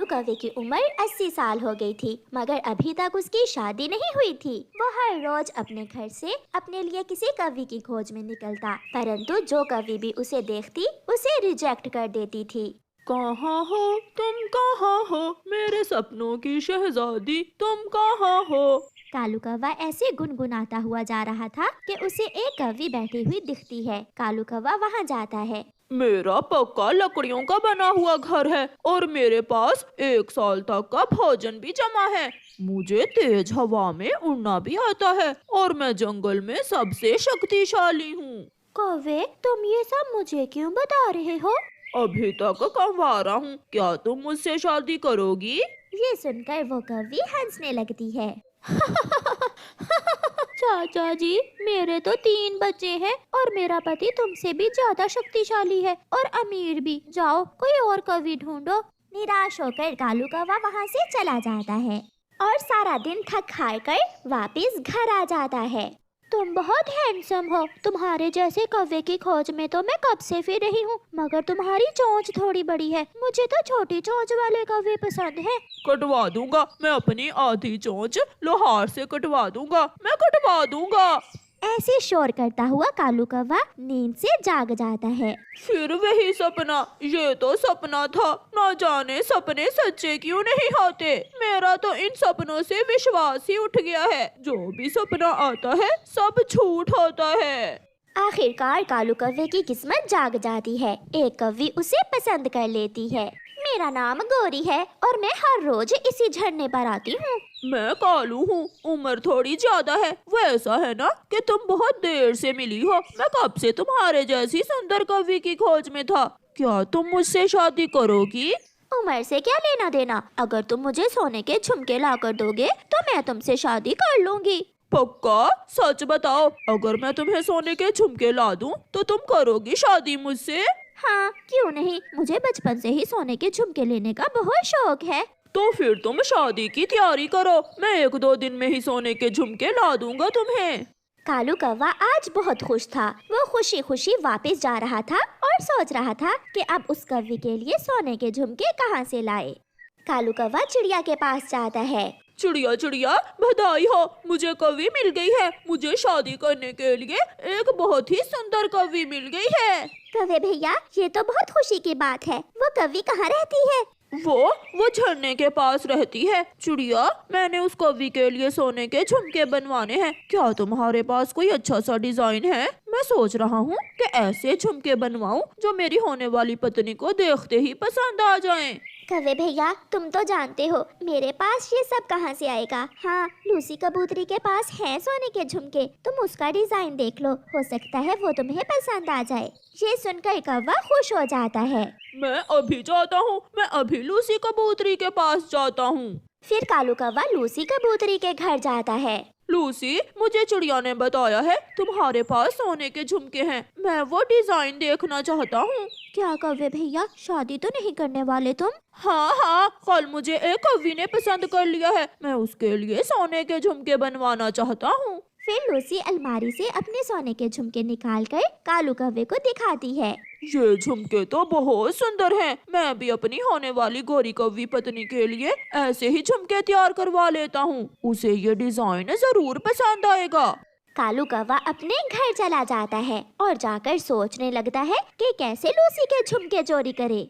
कालू कौवे की उम्र 80 साल हो गई थी, मगर अभी तक उसकी शादी नहीं हुई थी। वो हर रोज अपने घर से अपने लिए किसी कवि की खोज में निकलता, परंतु जो कवि भी उसे देखती उसे रिजेक्ट कर देती थी। कहाँ हो तुम, कहाँ हो मेरे सपनों की शहजादी, तुम कहाँ हो। कालू कौवा ऐसे गुनगुनाता हुआ जा रहा था कि उसे एक कवि बैठी हुई दिखती है। कालू कौवा वहाँ जाता है। मेरा पक्का लकड़ियों का बना हुआ घर है और मेरे पास 1 साल तक का भोजन भी जमा है। मुझे तेज हवा में उड़ना भी आता है और मैं जंगल में सबसे शक्तिशाली हूँ। कौवे, तुम ये सब मुझे क्यों बता रहे हो? अभी तक कंवारा हूँ, क्या तुम मुझसे शादी करोगी? ये सुनकर वो कवि हंसने लगती है। चाचा जी, मेरे तो 3 बच्चे हैं और मेरा पति तुमसे भी ज्यादा शक्तिशाली है और अमीर भी। जाओ कोई और कवि ढूंढो। निराश होकर कालू कौवा वहाँ से चला जाता है और सारा दिन थक हार कर वापस घर आ जाता है। तुम बहुत हैंडसम हो। तुम्हारे जैसे कौवे की खोज में तो मैं कब से फिर रही हूँ, मगर तुम्हारी चोंच थोड़ी बड़ी है। मुझे तो छोटी चोंच वाले कौवे पसंद है। कटवा दूंगा, मैं अपनी आधी चोंच लोहार से कटवा दूंगा, मैं कटवा दूंगा। ऐसे शोर करता हुआ कालू कौवा नींद से जाग जाता है। फिर वही सपना, ये तो सपना था, ना जाने सपने सच्चे क्यों नहीं होते। मेरा तो इन सपनों से विश्वास ही उठ गया है। जो भी सपना आता है सब झूठ होता है। आखिरकार कालू कौवे की किस्मत जाग जाती है। एक कवि उसे पसंद कर लेती है। मेरा नाम गौरी है और मैं हर रोज इसी झरने पर आती हूँ। मैं कालू हूँ, उम्र थोड़ी ज्यादा है। वो ऐसा है ना कि तुम बहुत देर से मिली हो। मैं कब से तुम्हारे जैसी सुंदर कवि की खोज में था। क्या तुम मुझसे शादी करोगी? उम्र से क्या लेना देना? अगर तुम मुझे सोने के झुमके ला कर दोगे तो मैं तुमसे शादी कर लूंगी। पक्का? सच बताओ, अगर मैं तुम्हें सोने के झुमके ला दूं तो तुम करोगी शादी मुझसे? हाँ, क्यों नहीं। मुझे बचपन से ही सोने के झुमके लेने का बहुत शौक है। तो फिर तुम शादी की तैयारी करो, मैं 1-2 दिन में ही सोने के झुमके ला दूंगा तुम्हें। कालू कौवा आज बहुत खुश था। वो खुशी खुशी वापस जा रहा था और सोच रहा था कि अब उस कवि के लिए सोने के झुमके कहाँ से लाए। कालू कौवा चिड़िया के पास जाता है। चिड़िया चिड़िया, बधाई हो, मुझे कवि मिल गई है। मुझे शादी करने के लिए एक बहुत ही सुंदर कवि मिल गई है। कौवे भैया, ये तो बहुत खुशी की बात है। वो कवि कहाँ रहती है? वो झरने के पास रहती है। चिड़िया, मैंने उस कवि के लिए सोने के झुमके बनवाने हैं। क्या तुम्हारे पास कोई अच्छा सा डिजाइन है? मैं सोच रहा हूँ कि ऐसे झुमके बनवाऊं जो मेरी होने वाली पत्नी को देखते ही पसंद आ जाएं। कौवे भैया, तुम तो जानते हो मेरे पास ये सब कहाँ से आएगा। हाँ, लूसी कबूतरी के पास है सोने के झुमके। तुम उसका डिजाइन देख लो, हो सकता है वो तुम्हें पसंद आ जाए। ये सुनकर कौवा खुश हो जाता है। मैं अभी जाता हूँ, मैं अभी लूसी कबूतरी के पास जाता हूँ। फिर कालू कौवा लूसी कबूतरी के घर जाता है। लूसी, मुझे चिड़िया ने बताया है तुम्हारे पास सोने के झुमके हैं। मैं वो डिजाइन देखना चाहता हूँ। क्या कौवे भैया, शादी तो नहीं करने वाले तुम? हाँ हाँ, कल मुझे एक कवि ने पसंद कर लिया है। मैं उसके लिए सोने के झुमके बनवाना चाहता हूँ। फिर लूसी अलमारी से अपने सोने के झुमके निकालकर कालू कौवे को दिखाती है। ये झुमके तो बहुत सुंदर हैं। मैं भी अपनी होने वाली गोरी कवि पत्नी के लिए ऐसे ही झुमके तैयार करवा लेता हूँ। उसे ये डिजाइन जरूर पसंद आएगा। कालू कौवा अपने घर चला जाता है और जाकर सोचने लगता है कि कैसे लूसी के झुमके चोरी करे।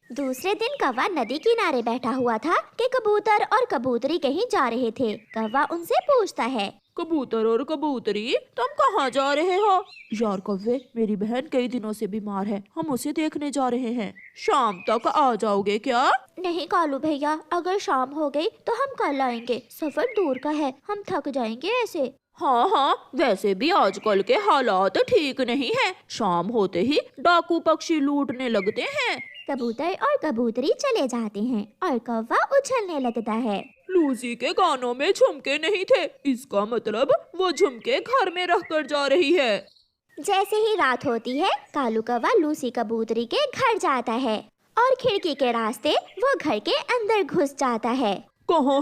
दूसरे दिन कौवा नदी किनारे बैठा हुआ था कि कबूतर और कबूतरी कहीं जा रहे थे। कौवा उनसे पूछता है, कबूतर और कबूतरी, तुम कहाँ जा रहे हो? यार कौवे, मेरी बहन कई दिनों से बीमार है, हम उसे देखने जा रहे हैं। शाम तक आ जाओगे क्या? नहीं कालू भैया, अगर शाम हो गई तो हम कल आएंगे। सफर दूर का है, हम थक जाएंगे ऐसे। हाँ हाँ, वैसे भी आजकल के हालात ठीक नहीं हैं। शाम होते ही डाकू पक्षी लूटने लगते हैं। कबूतर और कबूतरी चले जाते हैं और कौवा उछलने लगता है। लूसी के कानों में झुमके नहीं थे, इसका मतलब वो झुमके घर में रख कर जा रही है। जैसे ही रात होती है, कालू कौवा लूसी कबूतरी के घर जाता है और खिड़की के रास्ते वो घर के अंदर घुस जाता है। कहाँ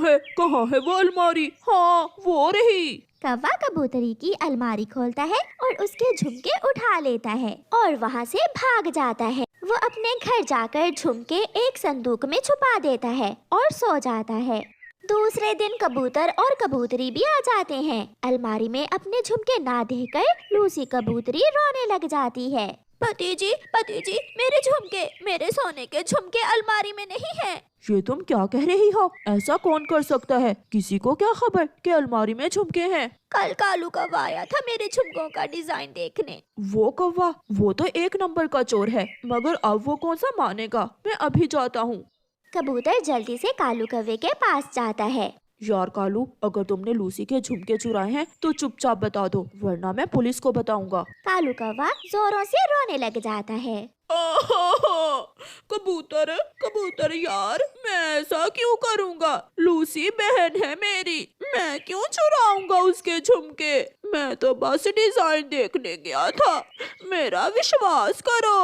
है वो अलमारी? हाँ, वो रही। कौवा कबूतरी की अलमारी खोलता है और उसके झुमके उठा लेता है और वहाँ से भाग जाता है। वो अपने घर जाकर झुमके एक संदूक में छुपा देता है और सो जाता है। दूसरे दिन कबूतर और कबूतरी भी आ जाते हैं। अलमारी में अपने झुमके ना देखकर लूसी कबूतरी रोने लग जाती है। पति जी, मेरे झुमके, मेरे सोने के झुमके अलमारी में नहीं हैं। ये तुम क्या कह रही हो? ऐसा कौन कर सकता है? किसी को क्या खबर कि अलमारी में झुमके हैं? कल कालू कौवा आया था मेरे झुमकों का डिजाइन देखने। वो कौवा? वो तो एक नंबर का चोर है, मगर अब वो कौन सा मानेगा? मैं अभी जाता हूँ। कबूतर जल्दी से कालू कौवे के पास जाता है। यार कालू, अगर तुमने लूसी के झुमके चुराए हैं तो चुपचाप बता दो, वरना मैं पुलिस को बताऊंगा। कालू कौवा जोरों से रोने लग जाता है। कबूतर यार, मैं ऐसा क्यों करूँगा? लूसी बहन है मेरी, मैं क्यों चुराऊंगा उसके झुमके? मैं तो बस डिजाइन देखने गया था, मेरा विश्वास करो।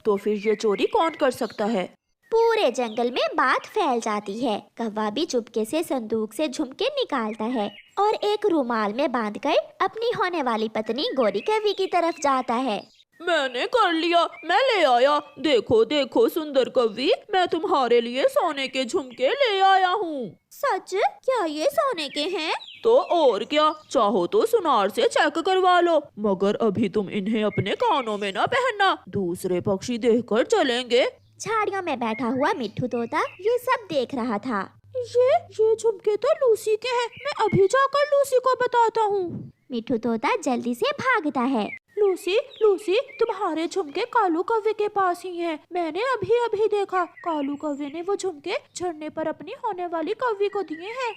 तो फिर ये चोरी कौन कर सकता है? पूरे जंगल में बात फैल जाती है। कौवा भी चुपके से संदूक से झुमके निकालता है और एक रुमाल में बांधकर अपनी होने वाली पत्नी गोरी कौवी की तरफ जाता है। मैंने कर लिया, मैं ले आया। देखो देखो सुंदर कवि, मैं तुम्हारे लिए सोने के झुमके ले आया हूँ। सच? क्या ये सोने के हैं? तो और क्या, चाहो तो सुनार से चेक करवा लो, मगर अभी तुम इन्हें अपने कानों में न पहनना, दूसरे पक्षी देखकर चलेंगे। झाड़ियों में बैठा हुआ मिट्ठू तोता ये सब देख रहा था। ये झुमके तो लूसी के हैं, मैं अभी जाकर लूसी को बताता हूँ। मिट्ठू तोता जल्दी से भागता है। लूसी, तुम्हारे झुमके कालू कौवे के पास ही हैं। मैंने अभी देखा, कालू कौवे ने वो झुमके झरने पर अपनी होने वाली कौवी को दिए हैं।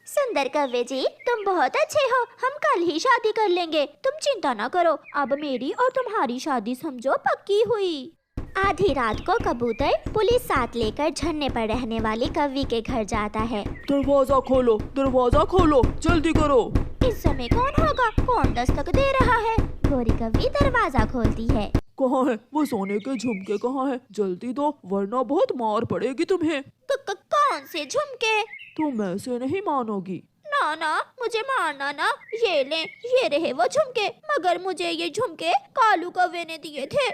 सुंदर कौवे जी, तुम बहुत अच्छे हो, हम कल ही शादी कर लेंगे, तुम चिंता न करो। अब मेरी और तुम्हारी शादी समझो पक्की हुई। आधी रात को कबूतर पुलिस साथ लेकर झरने पर रहने वाली कौवी के घर जाता है। दरवाजा खोलो, जल्दी करो। इस समय कौन होगा? कौन दस्तक दे रहा है? गोरी कौवी दरवाजा खोलती है। कहाँ है वो सोने के झुमके? कहाँ है? जल्दी दो, वरना बहुत मार पड़ेगी तुम्हें। कौन से झुमके? तुम ऐसे नहीं मानोगी। ना, मुझे मारना ना। ये ले, ये रहे वो झुमके, मगर मुझे ये झुमके कालू कौवे ने दिए थे।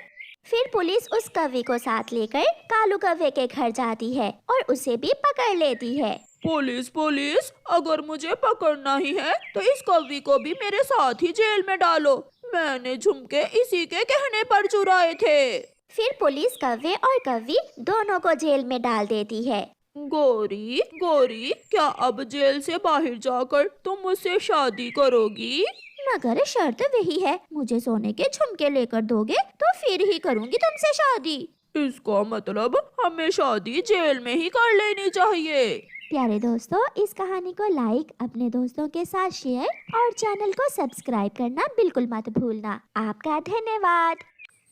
फिर पुलिस उस कौवे को साथ लेकर कालू कौवे के घर जाती है और उसे भी पकड़ लेती है। पुलिस, अगर मुझे पकड़ना ही है तो इस कौवी को भी मेरे साथ ही जेल में डालो। मैंने झुमके इसी के कहने पर चुराए थे। फिर पुलिस कौवे और कौवी दोनों को जेल में डाल देती है। गोरी, क्या अब जेल से बाहर जाकर तुम मुझसे शादी करोगी? मगर शर्त वही है, मुझे सोने के झुमके लेकर दोगे तो फिर ही करूंगी तुमसे शादी। इसका मतलब हमें शादी जेल में ही कर लेनी चाहिए। प्यारे दोस्तों, इस कहानी को लाइक, अपने दोस्तों के साथ शेयर और चैनल को सब्सक्राइब करना बिल्कुल मत भूलना। आपका धन्यवाद।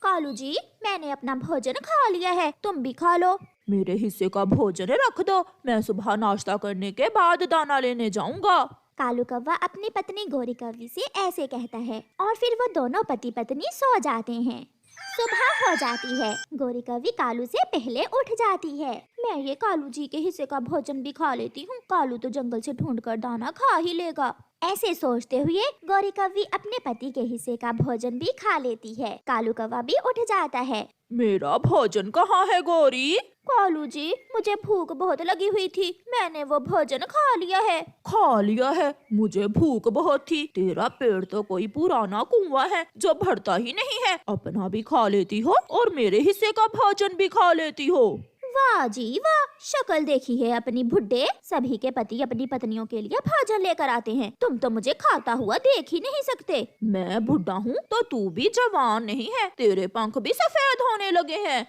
कालू जी, मैंने अपना भोजन खा लिया है, तुम भी खा लो। मेरे हिस्से का भोजन रख दो, मैं सुबह नाश्ता करने के बाद दाना लेने जाऊंगा। कालू कौवा अपनी पत्नी गोरी कौवी से ऐसे कहता है और फिर वो दोनों पति पत्नी सो जाते हैं। सुबह हो जाती है। गोरी कौवी कालू से पहले उठ जाती है। मैं ये कालू जी के हिस्से का भोजन भी खा लेती हूँ, कालू तो जंगल से ढूंढकर दाना खा ही लेगा। ऐसे सोचते हुए गोरी कौवी अपने पति के हिस्से का भोजन भी खा लेती है। कालू कौवा भी उठ जाता है। मेरा भोजन कहाँ है गोरी? कालू जी, मुझे भूख बहुत लगी हुई थी, मैंने वो भोजन खा लिया है। खा लिया है? मुझे भूख बहुत थी। तेरा पेट तो कोई पुराना कुआं है जो भरता ही नहीं है। अपना भी खा लेती हो और मेरे हिस्से का भोजन भी खा लेती हो। वाह जी वाह, शक्ल देखी है अपनी बुड्ढे। सभी के पति अपनी पत्नियों के लिए भोजन लेकर आते हैं, तुम तो मुझे खाता हुआ देख ही नहीं सकते। मैं बुढ़ा हूँ तो तू भी जवान नहीं है, तेरे पंख भी सफेद होने लगे हैं।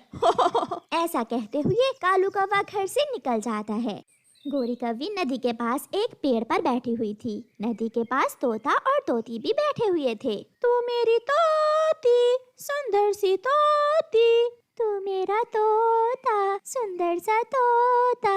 ऐसा कहते हुए कालू कौवा घर से निकल जाता है। गोरी कौवी नदी के पास एक पेड़ पर बैठी हुई थी। नदी के पास तोता और तोती भी बैठे हुए थे। तू मेरी तोती, सुंदर सी तोती, तू मेरा तोता, सुंदर सा तोता।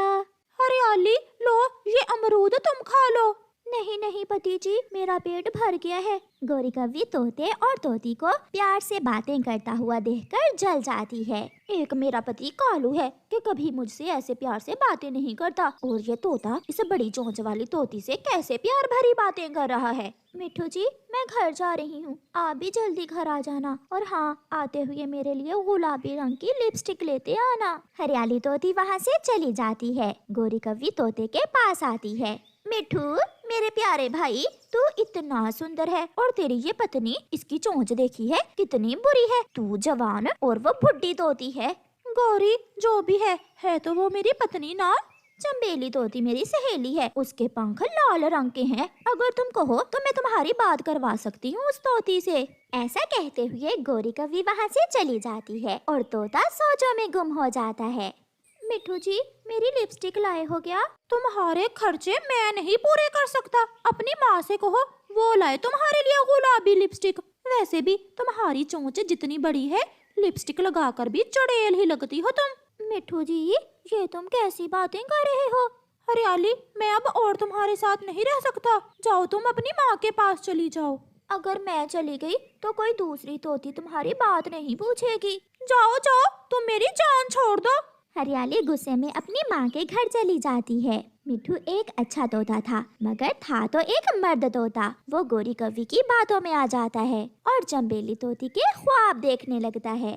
हरियाली, लो ये अमरूद तुम खा लो। नहीं नहीं पति जी, मेरा पेट भर गया है। गौरी कव्वी तोते और तोती को प्यार से बातें करता हुआ देखकर जल जाती है। एक मेरा पति कालू है कि कभी मुझसे ऐसे प्यार से बातें नहीं करता, और ये तोता इस बड़ी चोंच वाली तोती से कैसे प्यार भरी बातें कर रहा है। मिठू जी, मैं घर जा रही हूँ, आप भी जल्दी घर आ जाना, और हाँ, आते हुए मेरे लिए गुलाबी रंग की लिपस्टिक लेते आना। हरियाली तोती वहाँ से चली जाती है। गौरी कव्वी तोते के पास आती है। मिठू, मेरे प्यारे भाई, तू इतना सुंदर है, और तेरी ये पत्नी, इसकी चोंच देखी है कितनी बुरी है। तू जवान और वो बुढ़ी तोती है। गौरी, जो भी है तो वो मेरी पत्नी ना। चंबेली तोती मेरी सहेली है, उसके पंख लाल रंग के हैं। अगर तुम कहो तो मैं तुम्हारी बात करवा सकती हूँ उस तोती से। ऐसा कहते हुए गौरी कव्वी वहाँ से चली जाती है और तोता सोचों में गुम हो जाता है। मिठू जी, मेरी लिपस्टिक लाए हो क्या? तुम्हारे खर्चे मैं नहीं पूरे कर सकता, अपनी माँ से कहो वो लाए तुम्हारे लिए गुलाबी लिपस्टिक। वैसे भी तुम्हारी चोंच जितनी बड़ी है, लिपस्टिक लगाकर भी चुड़ैल ही लगती हो तुम। मिठू जी, ये तुम कैसी बातें कर रहे हो? हरियाली, मैं अब और तुम्हारे साथ नहीं रह सकता। जाओ, तुम अपनी माँ के पास चली जाओ। अगर मैं चली गई तो कोई दूसरी तोती तुम्हारी बात नहीं पूछेगी। जाओ जाओ, तुम मेरी जान छोड़ दो। हरियाली गुस्से में अपनी माँ के घर चली जाती है। मिठू एक अच्छा तोता था, मगर था तो एक मर्द तोता। वो गौरी कव्वी की बातों में आ जाता है और चंबेली तोती के ख्वाब देखने लगता है।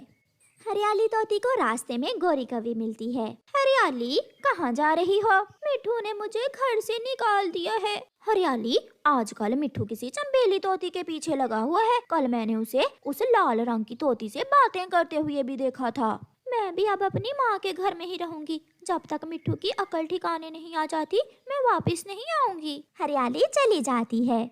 हरियाली तोती को रास्ते में गौरी कव्वी मिलती है। हरियाली, कहाँ जा रही हो? मिठू ने मुझे घर से निकाल दिया है। हरियाली, आजकल मिठू किसी चंबेली तोती के पीछे लगा हुआ है। कल मैंने उसे उस लाल रंग की तोती से बातें करते हुए भी देखा था। मैं भी अब अपनी माँ के घर में ही रहूंगी। जब तक मिठू की अकल ठिकाने नहीं आ जाती, मैं वापस नहीं आऊंगी। हरियाली चली जाती है।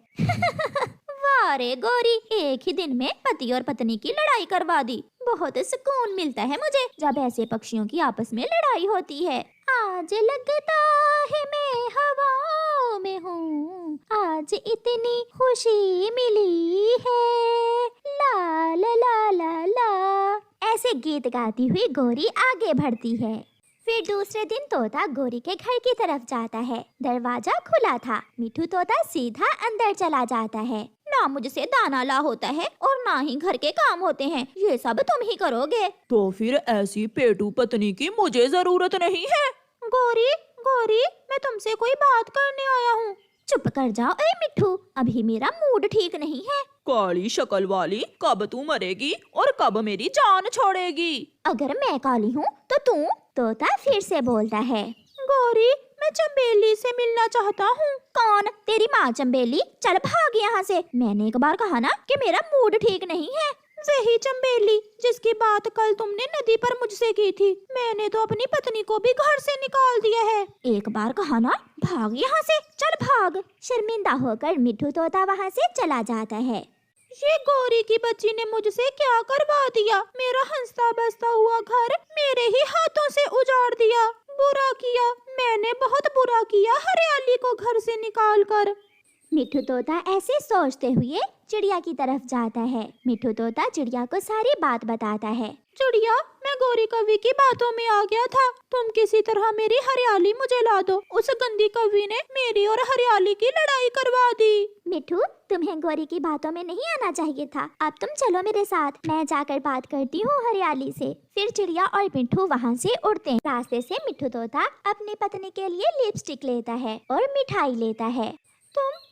वाह रे गौरी, एक ही दिन में पति और पत्नी की लड़ाई करवा दी। बहुत सुकून मिलता है मुझे जब ऐसे पक्षियों की आपस में लड़ाई होती है। आज लगता है मैं हवाओं में हूँ, आज इतनी खुशी मिली है, ला ला ला ला ला। ऐसे गीत गाती हुई गौरी आगे बढ़ती है। फिर दूसरे दिन तोता गौरी के घर की तरफ जाता है। दरवाजा खुला था। मिठू तोता सीधा अंदर चला जाता है। ना मुझसे दाना ला होता है और ना ही घर के काम होते हैं, ये सब तुम ही करोगे। तो फिर ऐसी पेटू पत्नी की मुझे जरूरत नहीं है। गौरी, गौरी, मैं तुमसे कोई बात करने आया हूँ। चुप कर जाओ ए मिठू, अभी मेरा मूड ठीक नहीं है। काली शक्ल वाली, कब तू मरेगी और कब मेरी जान छोड़ेगी? अगर मैं काली हूँ तो तू? तोता फिर से बोलता है। गौरी, मैं चंबेली से मिलना चाहता हूँ। कौन? तेरी माँ चंबेली? चल भाग यहाँ से। मैंने एक बार कहा ना कि मेरा मूड ठीक नहीं है। वही चंबेली जिसकी बात कल तुमने नदी पर मुझसे की थी। मैंने तो अपनी पत्नी को भी घर से निकाल दिया है। एक बार कहा ना, भाग यहाँ से, चल भाग। शर्मिंदा होकर मिठू तोता वहाँ से चला जाता है। ये गौरी की बच्ची ने मुझसे क्या करवा दिया? मेरा हंसता बसता हुआ घर मेरे ही हाथों से उजाड़ दिया। बुरा किया, मैंने बहुत बुरा किया हरियाली को घर से निकाल कर। मिठू तोता ऐसे सोचते हुए चिड़िया की तरफ जाता है। मिठू तोता चिड़िया को सारी बात बताता है। चिड़िया, मैं गौरी कव्वी की बातों में आ गया था। तुम किसी तरह मेरी हरियाली मुझे ला दो। उस गंदी कव्वी ने मेरी और हरियाली की लड़ाई करवा दी। मिठू, तुम्हें गौरी की बातों में नहीं आना चाहिए था। अब तुम चलो मेरे साथ, मैं जाकर बात करती हूँ हरियाली से। फिर चिड़िया और मिठू वहाँ से उड़ते हैं। रास्ते से मिठू तोता अपनी पत्नी के लिए लिपस्टिक लेता है और मिठाई लेता है।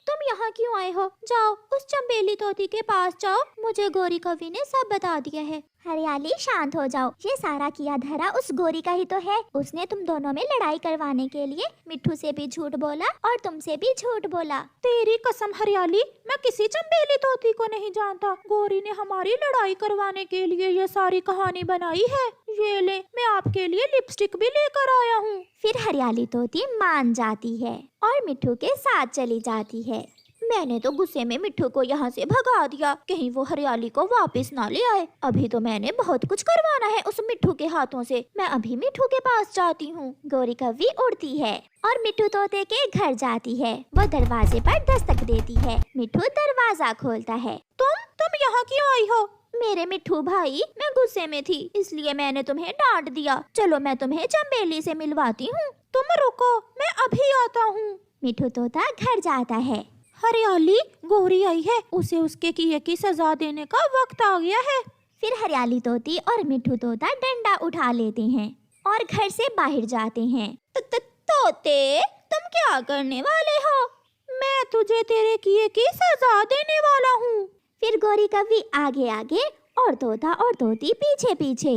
तुम यहाँ क्यों आए हो? जाओ उस चंबेली तोती के पास जाओ, मुझे गौरी कव्वी ने सब बता दिया है। हरियाली, शांत हो जाओ। ये सारा किया धरा उस गौरी का ही तो है। उसने तुम दोनों में लड़ाई करवाने के लिए मिठू से भी झूठ बोला और तुमसे भी झूठ बोला। तेरी कसम हरियाली, मैं किसी चंबेली तोती को नहीं जानता। गौरी ने हमारी लड़ाई करवाने के लिए ये सारी कहानी बनाई है। ये ले, मैं आपके लिए लिपस्टिक भी लेकर आया हूँ। फिर हरियाली तोती मान जाती है और मिठू के साथ चली जाती है। मैंने तो गुस्से में मिठू को यहाँ से भगा दिया, कहीं वो हरियाली को वापस ना ले आए। अभी तो मैंने बहुत कुछ करवाना है उस मिठू के हाथों से। मैं अभी मिठू के पास जाती हूँ। गौरी कव्वी उड़ती है और मिठू तोते के घर जाती है। वो दरवाजे पर दस्तक देती है। मिठू दरवाजा खोलता है। तुम यहाँ क्यों आई हो? मेरे मिठू भाई, मैं गुस्से में थी इसलिए मैंने तुम्हें डांट दिया। चलो मैं तुम्हें चंबेली से मिलवाती हूँ। तुम रुको, मैं अभी आता हूँ। मिठू तोता घर जाता है। हरियाली, गोरी आई है, उसे उसके किए की सजा देने का वक्त आ गया है। फिर हरियाली तोती और मिठू तोता डंडा उठा लेते हैं और घर से बाहर जाते हैं। तोते, तुम क्या करने वाले हो? मैं तुझे तेरे किए की सजा देने वाला हूँ। फिर गोरी कव्वी आगे आगे और तोता और तोती पीछे पीछे।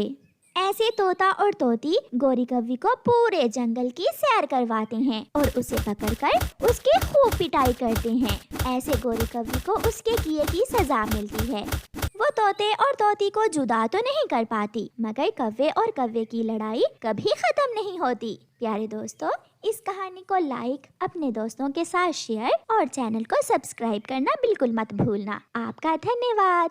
ऐसे तोता और तोती गोरी कव्वी को पूरे जंगल की सैर करवाते हैं और उसे पकड़कर उसकी खूब पिटाई करते हैं। ऐसे गोरी कव्वी को उसके किए की सजा मिलती है। वो तोते और तोती को जुदा तो नहीं कर पाती, मगर कव्वे और कव्वे की लड़ाई कभी खत्म नहीं होती। प्यारे दोस्तों, इस कहानी को लाइक, अपने दोस्तों के साथ शेयर और चैनल को सब्सक्राइब करना बिल्कुल मत भूलना। आपका धन्यवाद।